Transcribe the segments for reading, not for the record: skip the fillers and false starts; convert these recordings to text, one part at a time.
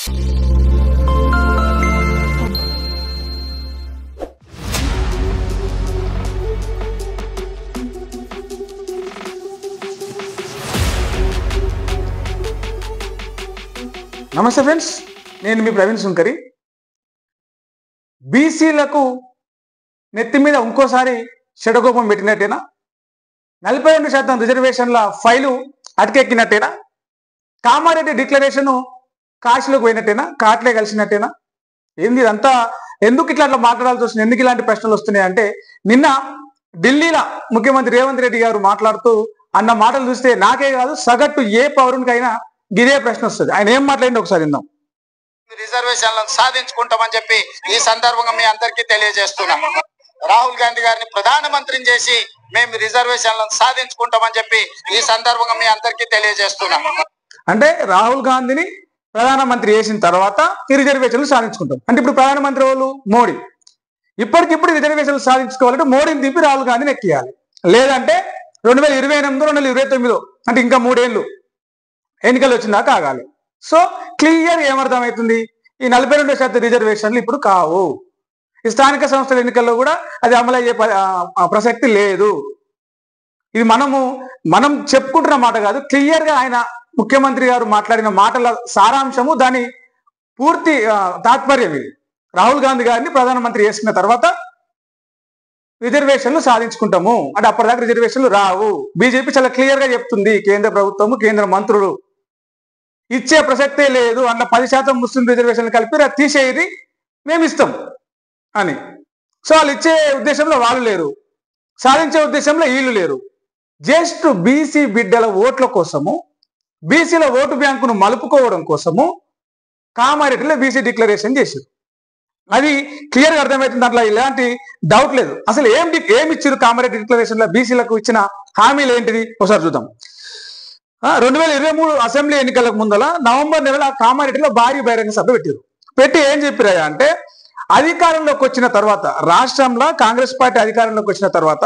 నమస్తే ఫ్రెండ్స్, నేను మీ ప్రవీణ్ సుంకరి. బీసీలకు నెత్తి మీద ఇంకోసారి షడకోపం పెట్టినట్టేనా? 42% రిజర్వేషన్ల ఫైలు అటకెక్కినట్టేనా? కామారెడ్డి డిక్లరేషన్ కాశీలోకి పోయినట్టేనా? కాట్లే కలిసినట్టేనా? ఏంది ఇదంతా? ఎందుకు ఇట్లా మాట్లాడాల్సి వస్తుంది? ఎందుకు ఇలాంటి ప్రశ్నలు వస్తున్నాయి అంటే, నిన్న ఢిల్లీలో ముఖ్యమంత్రి రేవంత్ రెడ్డి గారు మాట్లాడుతూ అన్న మాటలు చూస్తే నాకే కాదు సగటు ఏ పౌరునికైనా ఇదే ప్రశ్న వస్తుంది. ఆయన ఏం మాట్లాడింది ఒకసారి విందాం. రిజర్వేషన్లను సాధించుకుంటామని చెప్పి ఈ సందర్భంగా మీ అందరికీ తెలియజేస్తున్నాం. రాహుల్ గాంధీ గారిని ప్రధానమంత్రిని చేసి మేము రిజర్వేషన్లను సాధించుకుంటామని చెప్పి ఈ సందర్భంగా మీ అందరికీ తెలియజేస్తున్నాం. అంటే రాహుల్ గాంధీని ప్రధానమంత్రి చేసిన తర్వాత ఈ రిజర్వేషన్లు సాధించుకుంటాం అంటే ఇప్పుడు ప్రధానమంత్రి వాళ్ళు మోడీ. ఇప్పటికిప్పుడు రిజర్వేషన్లు సాధించుకోవాలంటే మోడీని దింపి రాహుల్ గాంధీని ఎక్కియాలి. లేదంటే 2028 2029 అంటే ఇంకా 3 ఏళ్ళు ఎన్నికలు వచ్చిందాకా ఆగాలి. సో క్లియర్ ఏమర్థమవుతుంది? ఈ 42% రిజర్వేషన్లు ఇప్పుడు కావు. ఈ స్థానిక సంస్థల ఎన్నికల్లో కూడా అది అమలయ్యే ప్రసక్తి లేదు. ఇది మనం చెప్పుకుంటున్న మాట కాదు, క్లియర్ గా ఆయన ముఖ్యమంత్రి గారు మాట్లాడిన మాటల సారాంశము, దాని పూర్తి తాత్పర్యం ఇది. రాహుల్ గాంధీ గారిని ప్రధానమంత్రి చేసుకున్న తర్వాత రిజర్వేషన్లు సాధించుకుంటాము అంటే అప్పటిదాకా రిజర్వేషన్లు రావు. బీజేపీ చాలా క్లియర్ గా చెప్తుంది, కేంద్ర ప్రభుత్వము కేంద్ర మంత్రులు ఇచ్చే ప్రసక్తే లేదు. అందులో 10% ముస్లిం రిజర్వేషన్లు కలిపి తీసేది మేము ఇస్తాం అని. సో వాళ్ళు ఇచ్చే ఉద్దేశంలో వాళ్ళు లేరు, సాధించే ఉద్దేశంలో వీళ్ళు లేరు. జస్ట్ బీసీ బిడ్డల ఓట్ల కోసము, బీసీల ఓటు బ్యాంకును మలుపుకోవడం కోసము కామారెడ్డిలో బీసీ డిక్లరేషన్ చేశారు. అది క్లియర్గా అర్థమవుతుంది, దాంట్లో ఇలాంటి డౌట్ లేదు. అసలు ఏమి ఇచ్చారు కామారెడ్డి డిక్లరేషన్లో? బీసీలకు ఇచ్చిన హామీలు ఏంటిది ఒకసారి చూద్దాం. 2023 అసెంబ్లీ ఎన్నికలకు ముందల నవంబర్ నెలలో కామారెడ్డిలో భారీ బహిరంగ సభ పెట్టి ఏం చెప్పారా అంటే, అధికారంలోకి వచ్చిన తర్వాత రాష్ట్రంలో కాంగ్రెస్ పార్టీ అధికారంలోకి వచ్చిన తర్వాత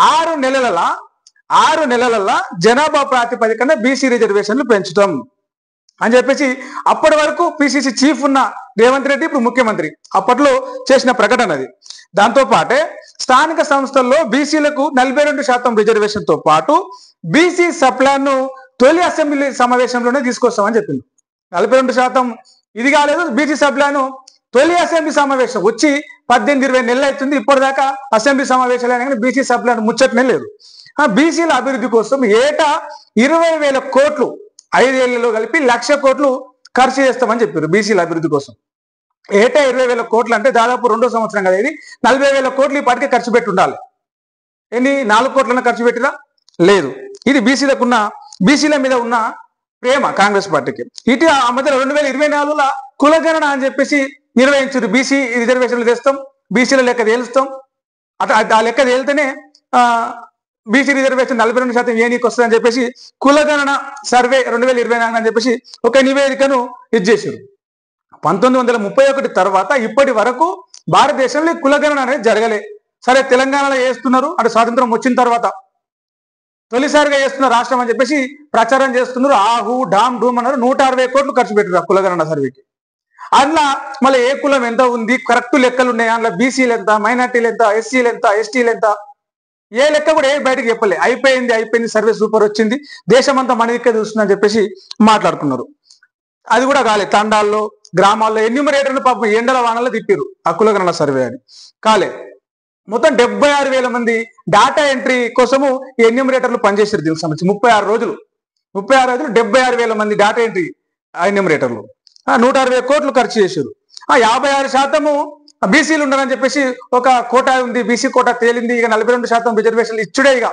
6 నెలల జనాభా ప్రాతిపదికన బీసీ రిజర్వేషన్లు పెంచుతాం అని చెప్పేసి అప్పటి వరకు పిసిసి చీఫ్ ఉన్న రేవంత్ రెడ్డి ఇప్పుడు ముఖ్యమంత్రి అప్పట్లో చేసిన ప్రకటన అది. దాంతో పాటే స్థానిక సంస్థల్లో బీసీలకు 42% రిజర్వేషన్ తో పాటు బీసీ సప్లాన్ ను తొలి అసెంబ్లీ సమావేశంలోనే తీసుకొస్తామని చెప్పింది. 42% ఇది కాలేదు, బీసీ సప్లాన్ తొలి అసెంబ్లీ సమావేశం వచ్చి 18-20 నెలలు అవుతుంది. ఇప్పటిదాకా అసెంబ్లీ సమావేశాలు అయినా కానీ బీసీ సప్లాన్ ముచ్చటనే లేదు. బీసీల అభివృద్ధి కోసం ఏటా 20,000 కోట్లు 5 ఏళ్లలో కలిపి 1,00,000 కోట్లు ఖర్చు చేస్తామని చెప్పారు బీసీల అభివృద్ధి కోసం. ఏటా 20,000 కోట్లు అంటే దాదాపు 2వ సంవత్సరం కదా ఇది. 40,000 కోట్లు ఇప్పటికే ఖర్చు పెట్టి ఉండాలి. ఎన్ని 4 కోట్లన్నా ఖర్చు పెట్టినా లేదు. ఇది బీసీల మీద ఉన్న ప్రేమ కాంగ్రెస్ పార్టీకి. ఇటు ఆ మధ్యలో 2024లో కులగణన అని చెప్పేసి నిర్వహించారు. బీసీ రిజర్వేషన్లు తెస్తాం, బీసీల లెక్క తేలుస్తాం, ఆ లెక్క తేలితేనే బీసీ రిజర్వేషన్ 42% ఏనీకి వస్తుందని చెప్పేసి కులగణన సర్వే 2024 అని చెప్పేసి ఒక నివేదికను ఇచ్చేసారు. 1931 తర్వాత ఇప్పటి వరకు భారతదేశంలో కులగణన అనేది జరగలే. సరే తెలంగాణలో చేస్తున్నారు, అంటే స్వాతంత్రం వచ్చిన తర్వాత తొలిసారిగా చేస్తున్న రాష్ట్రం అని చెప్పేసి ప్రచారం చేస్తున్నారు. ఆహు డామ్ డూమ్ అన్నారు. 160 కోట్లు ఖర్చు పెట్టారు కులగణన సర్వేకి. అందులో మళ్ళీ ఏ కులం ఎంత ఉంది, కరెక్ట్ లెక్కలు ఉన్నాయి, అందులో బీసీలు ఎంత, మైనార్టీలు ఎంత, ఎస్సీలు ఎంత, ఎస్టీలు ఎంత, ఏ లెక్క కూడా ఏ బయటకు చెప్పలే. అయిపోయింది సర్వే సూపర్ వచ్చింది, దేశమంతా మన దిక్కే చూస్తుందని చెప్పేసి మాట్లాడుకున్నారు. అది కూడా కాలే. తండాల్లో గ్రామాల్లో ఎన్యూమరేటర్లు పాపం ఎండల వానల్లో తిప్పారు ఆ కులగణన సర్వే అని. కాలే. మొత్తం 76,000 మంది డాటా ఎంట్రీ కోసము ఈ ఎన్యూమరేటర్లు పనిచేసారు. దీనికి సంబంధించి 36 రోజులు 76,000 మంది డాటా ఎంట్రీ ఎన్యూమరేటర్లు 160 కోట్లు ఖర్చు చేశారు. 56% బీసీలు ఉండరని చెప్పేసి ఒక కోటా ఉంది, బీసీ కోటా తేలింది. ఇక 42% రిజర్వేషన్లు ఇచ్చుడే, ఇక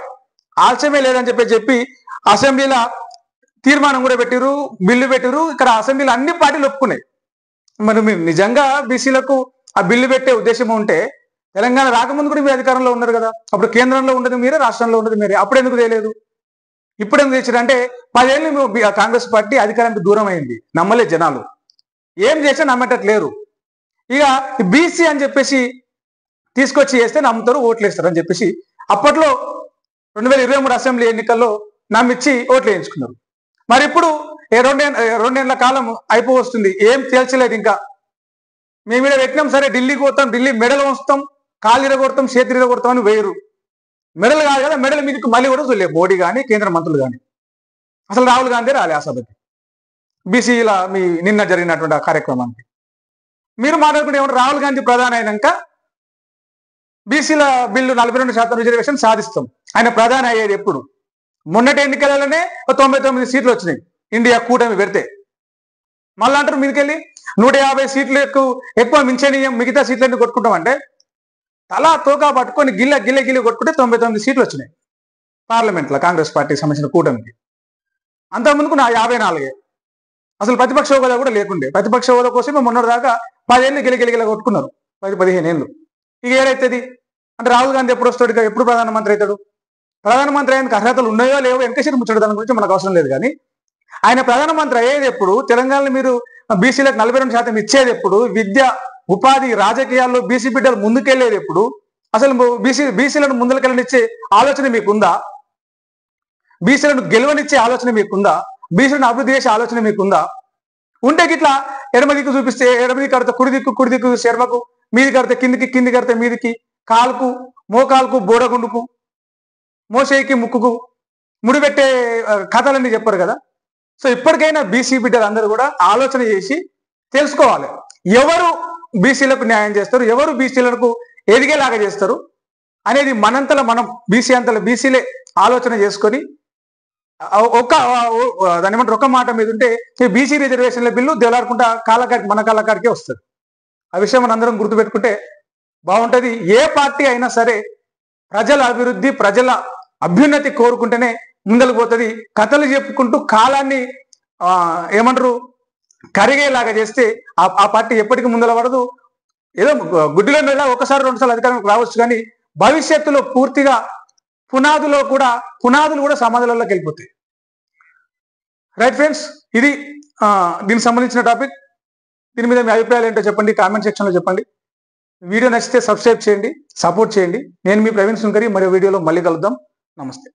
ఆలస్యమే లేదని చెప్పి అసెంబ్లీలో తీర్మానం కూడా పెట్టిరు, బిల్లు పెట్టిరు. ఇక్కడ అసెంబ్లీలో అన్ని పార్టీలు ఒప్పుకున్నాయి. మరి మీరు నిజంగా బీసీలకు ఆ బిల్లు పెట్టే ఉద్దేశం ఉంటే తెలంగాణ రాకముందు కూడా మీరు అధికారంలో ఉన్నారు కదా, అప్పుడు కేంద్రంలో ఉండదు మీరే, రాష్ట్రంలో ఉండదు మీరే. అప్పుడు ఎందుకు తెలియదు? ఇప్పుడు ఎందుకు తెచ్చారంటే 10 ఏళ్ళు కాంగ్రెస్ పార్టీ అధికారానికి దూరం అయింది, నమ్మలే జనాలు. ఏం చేసినా నమ్మేటట్లేరు. ఇక బీసీ అని చెప్పేసి తీసుకొచ్చి చేస్తే నమ్ముతారు, ఓట్లు వేస్తారు అని చెప్పేసి అప్పట్లో 2023 అసెంబ్లీ ఎన్నికల్లో నమ్మిచ్చి ఓట్లు వేయించుకున్నారు. మరి ఇప్పుడు రెండేళ్ల కాలం అయిపోవస్తుంది, ఏం తేల్చలేదు. ఇంకా మేము మీద పెట్టినాం, సరే ఢిల్లీకి పోతాం, ఢిల్లీ మెడలు వస్తాం, కాలు ఇరగొడతాం, చేతులు ఇరగొడతాం అని వేయరు. మెడలు కాదు కదా, మెడల మీదకి మళ్ళీ కూడా చూడలేదు మోడీ కానీ కేంద్ర మంత్రులు కానీ. అసలు రాహుల్ గాంధీ రాలే ఆ సభకి, బీసీల మీ నిన్న జరిగినటువంటి ఆ కార్యక్రమానికి. మీరు మాట్లాడుకుంటే ఏమంటే రాహుల్ గాంధీ ప్రధాని అయినాక బీసీల బిల్లు 42% రిజర్వేషన్ సాధిస్తాం. ఆయన ప్రధాని అయ్యేది ఎప్పుడు? మొన్నటి ఎన్నికలలోనే 99 సీట్లు వచ్చినాయి ఇండియా కూటమి పెడితే. మళ్ళీ అంటారు మీదకెళ్ళి 150 సీట్లు ఎక్కువ మించనీయం, మిగతా సీట్లన్నీ కొట్టుకుంటామంటే తలా తోకా పట్టుకొని గిల్ల కొట్టుకుంటే 99 సీట్లు వచ్చినాయి పార్లమెంట్లో కాంగ్రెస్ పార్టీకి సంబంధించిన కూటమికి. అంతకుముందుకు 54. అసలు ప్రతిపక్ష హోదా కూడా లేకుండే. ప్రతిపక్ష హోదా కోసమే మొన్నటిదాకా 10 ఏళ్ళు గిల కొట్టుకున్నారు, 10-15 ఏళ్ళు. ఇక ఏదైతుంది అంటే రాహుల్ గాంధీ ఎప్పుడు వస్తాడు, ఎప్పుడు ప్రధానమంత్రి అవుతాడు? ప్రధానమంత్రి అయ్యేందుకు అర్హతలు ఉన్నాయో లేవో వెంకటేశ్వర ముచ్చట, దాని గురించి మనకు అవసరం లేదు. కానీ ఆయన ప్రధానమంత్రి అయ్యేది ఎప్పుడు? తెలంగాణలో మీరు బీసీలకు 42% ఇచ్చేది ఎప్పుడు? విద్య, ఉపాధి, రాజకీయాల్లో బీసీ బిడ్డలు ముందుకెళ్లేది ఎప్పుడు? అసలు బీసీలను ముందుకెళ్ళనిచ్చే ఆలోచన మీకుందా? బీసీలను గెలవనిచ్చే ఆలోచన మీకుందా? బీసీలను అభివృద్ధి చేసే ఆలోచన మీకుందా? ఉంటే గిట్లా ఎడమ దిక్కు చూపిస్తే ఎడమది కడితే కుడి దిక్కు శర్మకు, మీది కడితే కింది కడితే మీదికి, కాలుకు మోకాలుకు బోడగుండుకు మోసేయికి ముక్కుకు ముడిపెట్టే కథలన్నీ చెప్పారు కదా. సో ఇప్పటికైనా బీసీ బిడ్డలు అందరూ కూడా ఆలోచన చేసి తెలుసుకోవాలి, ఎవరు బీసీలకు న్యాయం చేస్తారు, ఎవరు బీసీలకు ఎదిగేలాగా చేస్తారు అనేది మనంతలో మనం బీసీలే ఆలోచన చేసుకొని దాని ఏమంటారు ఒక్క మాట మీద ఉంటే బీసీ రిజర్వేషన్ల బిల్లు దేవలాడుకుంటా మన కాళ్ళకాడికే వస్తుంది. ఆ విషయం మనం అందరం గుర్తుపెట్టుకుంటే బాగుంటుంది. ఏ పార్టీ అయినా సరే ప్రజల అభివృద్ధి, ప్రజల అభ్యున్నతి కోరుకుంటేనే ముందలు పోతుంది. కథలు చెప్పుకుంటూ కాలాన్ని ఏమంటారు కరిగేలాగా చేస్తే ఆ పార్టీ ఎప్పటికీ ముందల పడదు. ఏదో గుడ్డిలో నెల 1-2 అధికారంలోకి రావచ్చు, కానీ భవిష్యత్తులో పూర్తిగా పునాదులు కూడా సమాధులలోకి వెళ్ళిపోతాయి. రైట్ ఫ్రెండ్స్, ఇది దీనికి సంబంధించిన టాపిక్. దీని మీద మీ అభిప్రాయాలు ఏంటో చెప్పండి, కామెంట్ సెక్షన్లో చెప్పండి. వీడియో నచ్చితే సబ్స్క్రైబ్ చేయండి, సపోర్ట్ చేయండి. నేను మీ ప్రవీణ్ సుంకరి, మరో వీడియోలో మళ్ళీ కలుద్దాం. నమస్తే.